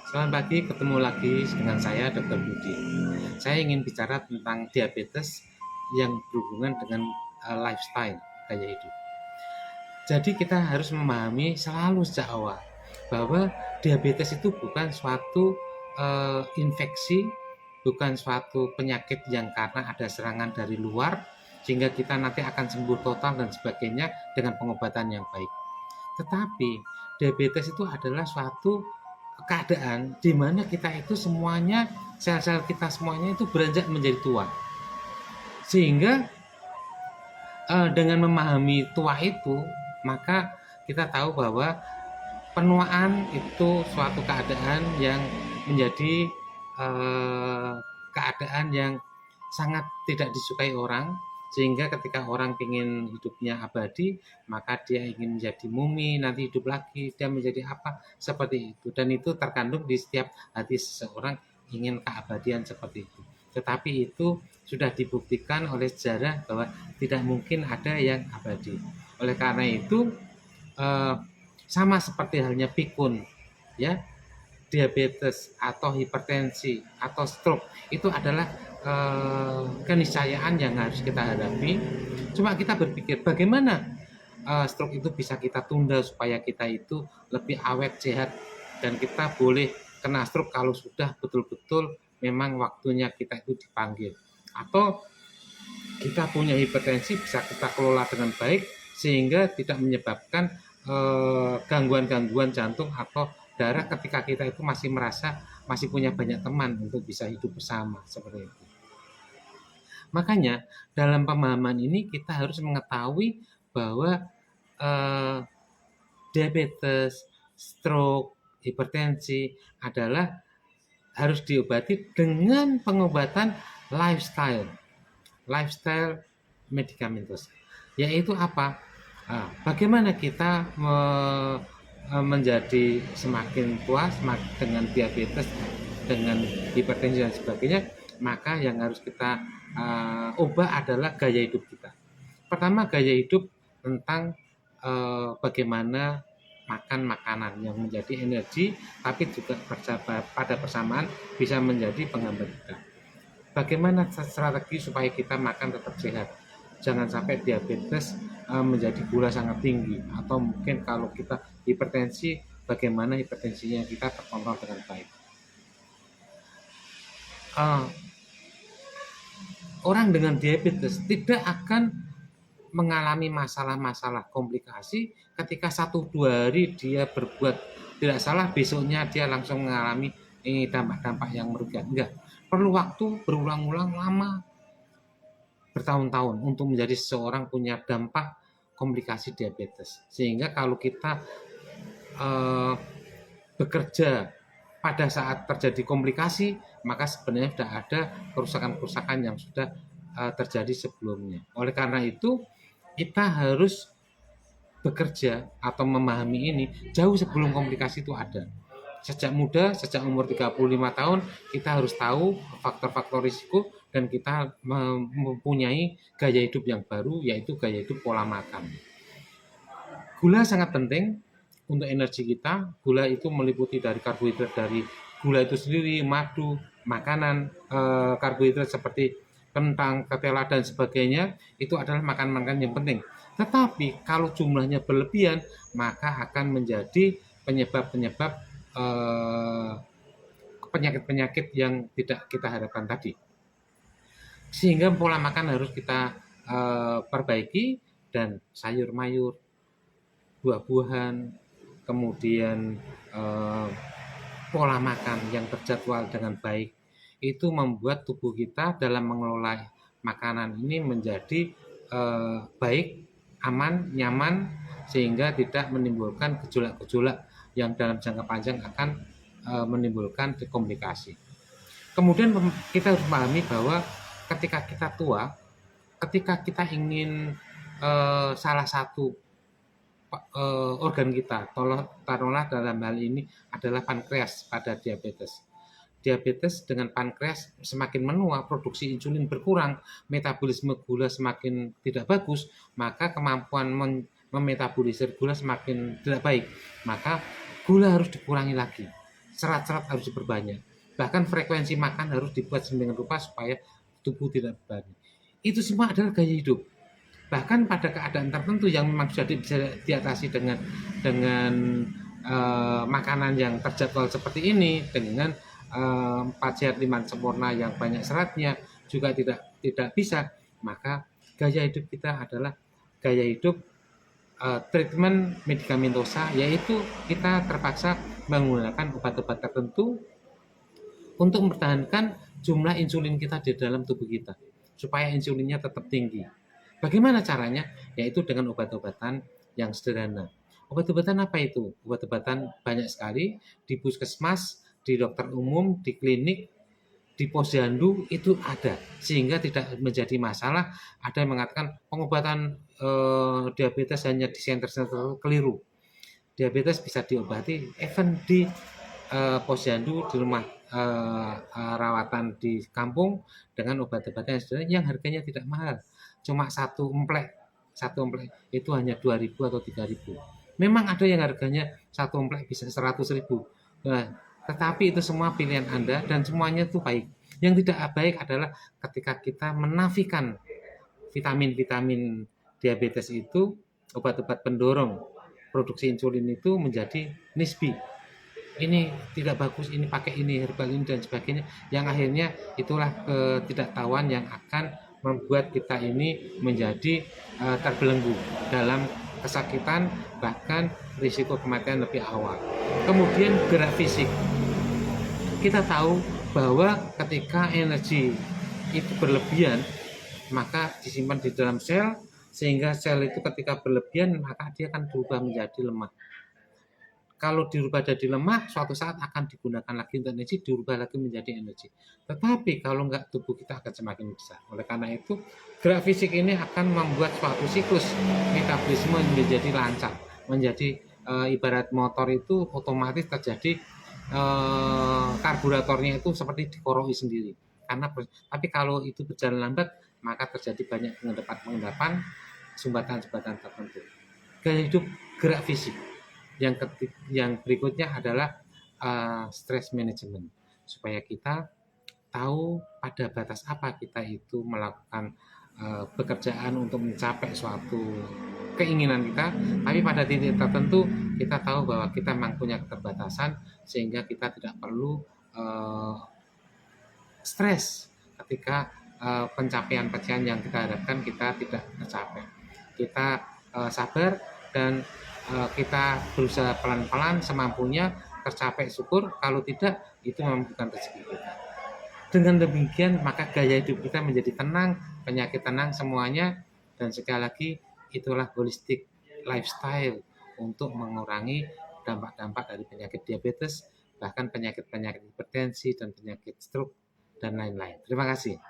Selamat pagi, ketemu lagi dengan saya Dr. Budi. Saya ingin bicara tentang diabetes yang berhubungan dengan lifestyle, gaya hidup. Jadi kita harus memahami selalu sejak awal bahwa diabetes itu bukan suatu infeksi, bukan suatu penyakit yang karena ada serangan dari luar sehingga kita nanti akan sembuh total dan sebagainya dengan pengobatan yang baik. Tetapi diabetes itu adalah suatu keadaan di mana kita itu semuanya, sel-sel kita semuanya itu beranjak menjadi tua. Sehingga dengan memahami tua itu, maka kita tahu bahwa penuaan itu suatu keadaan yang menjadi keadaan yang sangat tidak disukai orang, sehingga ketika orang ingin hidupnya abadi, maka dia ingin menjadi mumi, nanti hidup lagi, dia menjadi apa, seperti itu. Dan itu terkandung di setiap hati seseorang ingin keabadian seperti itu. Tetapi itu sudah dibuktikan oleh sejarah bahwa tidak mungkin ada yang abadi. Oleh karena itu, sama seperti halnya pikun, ya, diabetes atau hipertensi atau stroke itu adalah keniscayaan yang harus kita hadapi. Cuma kita berpikir bagaimana stroke itu bisa kita tunda supaya kita itu lebih awet sehat dan kita boleh kena stroke kalau sudah betul-betul memang waktunya kita itu dipanggil, atau kita punya hipertensi bisa kita kelola dengan baik sehingga tidak menyebabkan gangguan-gangguan jantung atau darah ketika kita itu masih merasa masih punya banyak teman untuk bisa hidup bersama seperti itu. Makanya dalam pemahaman ini kita harus mengetahui bahwa diabetes, stroke, hipertensi adalah harus diobati dengan pengobatan lifestyle medikamentos. Yaitu apa? Bagaimana kita menjadi semakin tua dengan diabetes, dengan hipertensi dan sebagainya, maka yang harus kita ubah adalah gaya hidup kita. Pertama, gaya hidup tentang bagaimana makan makanan yang menjadi energi, tapi juga pada persamaan bisa menjadi penghambat kita. Bagaimana strategi supaya kita makan tetap sehat? Jangan sampai diabetes menjadi gula sangat tinggi, atau mungkin kalau kita hipertensi, bagaimana hipertensinya kita terkontrol dengan baik. Orang dengan diabetes tidak akan mengalami masalah-masalah komplikasi ketika 1-2 hari dia berbuat tidak salah, besoknya dia langsung mengalami dampak-dampak yang merugikan. Enggak, perlu waktu berulang-ulang lama, bertahun-tahun untuk menjadi seseorang punya dampak komplikasi diabetes. Sehingga kalau kita bekerja pada saat terjadi komplikasi, maka sebenarnya sudah ada kerusakan-kerusakan yang sudah terjadi sebelumnya. Oleh karena itu, kita harus bekerja atau memahami ini jauh sebelum komplikasi itu ada. Sejak muda, sejak umur 35 tahun, kita harus tahu faktor-faktor risiko dan kita mempunyai gaya hidup yang baru, yaitu gaya hidup pola makan. Gula sangat penting untuk energi kita. Gula itu meliputi dari karbohidrat dari gula itu sendiri, madu, makanan, karbohidrat seperti kentang, ketela dan sebagainya, itu adalah makan-makan yang penting. Tetapi kalau jumlahnya berlebihan, maka akan menjadi penyebab-penyebab penyakit-penyakit yang tidak kita harapkan tadi. Sehingga pola makan harus kita perbaiki, dan sayur mayur, buah-buahan, kemudian pola makan yang terjadwal dengan baik, itu membuat tubuh kita dalam mengelola makanan ini menjadi baik, aman, nyaman, sehingga tidak menimbulkan gejolak-gejolak yang dalam jangka panjang akan menimbulkan komplikasi. Kemudian kita harus memahami bahwa ketika kita tua, ketika kita ingin salah satu organ kita, taruhlah dalam hal ini adalah pankreas pada diabetes. Diabetes dengan pankreas semakin menua, produksi insulin berkurang, metabolisme gula semakin tidak bagus, maka kemampuan memetabolisir gula semakin tidak baik. Maka gula harus dikurangi lagi serat-serat harus diperbanyak. Bahkan frekuensi makan harus dibuat sedemikian rupa supaya tubuh tidak bebani. Itu semua adalah gaya hidup. Bahkan pada keadaan tertentu yang memang sudah bisa diatasi dengan makanan yang terjadwal seperti ini, dengan 4 sehat 5 sempurna yang banyak seratnya juga tidak bisa, maka gaya hidup kita adalah gaya hidup treatment medikamentosa, yaitu kita terpaksa menggunakan obat-obat tertentu untuk mempertahankan jumlah insulin kita di dalam tubuh kita supaya insulinnya tetap tinggi. Bagaimana caranya? Yaitu dengan obat-obatan yang sederhana. Obat-obatan apa itu? Obat-obatan banyak sekali di puskesmas, di dokter umum, di klinik, di posyandu itu ada, sehingga tidak menjadi masalah. Ada yang mengatakan pengobatan diabetes hanya di center-center, keliru. Diabetes bisa diobati even di posyandu, di rumah rawatan di kampung dengan obat-obatan yang sederhana yang harganya tidak mahal. Cuma satu emplek itu hanya 2.000 atau 3.000. Memang ada yang harganya satu emplek bisa 100.000. Nah, tetapi itu semua pilihan Anda dan semuanya itu baik. Yang tidak baik adalah ketika kita menafikan vitamin-vitamin diabetes itu, obat-obat pendorong produksi insulin itu menjadi nisbi. Ini tidak bagus, ini pakai ini, herbal ini dan sebagainya. Yang akhirnya itulah ketidaktahuan yang akan membuat kita ini menjadi terbelenggu dalam kesakitan, bahkan risiko kematian lebih awal. Kemudian gerak fisik. Kita tahu bahwa ketika energi itu berlebihan, maka disimpan di dalam sel, sehingga sel itu ketika berlebihan maka dia akan berubah menjadi lemak. Kalau dirubah jadi lemak, suatu saat akan digunakan lagi untuk energi, dirubah lagi menjadi energi. Tetapi kalau enggak, tubuh kita akan semakin besar. Oleh karena itu, gerak fisik ini akan membuat suatu siklus metabolisme menjadi lancar, menjadi ibarat motor itu otomatis terjadi karburatornya itu seperti dikoroi sendiri. Tapi kalau itu berjalan lambat, maka terjadi banyak pengendapan sumbatan-sumbatan tertentu. Gaya hidup gerak fisik. Yang berikutnya adalah stress management, supaya kita tahu pada batas apa kita itu melakukan pekerjaan untuk mencapai suatu keinginan kita, tapi pada titik tertentu kita tahu bahwa kita memang punya keterbatasan, sehingga kita tidak perlu stres ketika pencapaian yang kita harapkan kita tidak tercapai. Kita sabar dan kita berusaha pelan-pelan semampunya, tercapai syukur, kalau tidak itu memang bukan rezeki kita. Dengan demikian maka gaya hidup kita menjadi tenang, penyakit tenang semuanya, dan sekali lagi itulah holistic lifestyle untuk mengurangi dampak-dampak dari penyakit diabetes, bahkan penyakit-penyakit hipertensi dan penyakit stroke dan lain-lain. Terima kasih.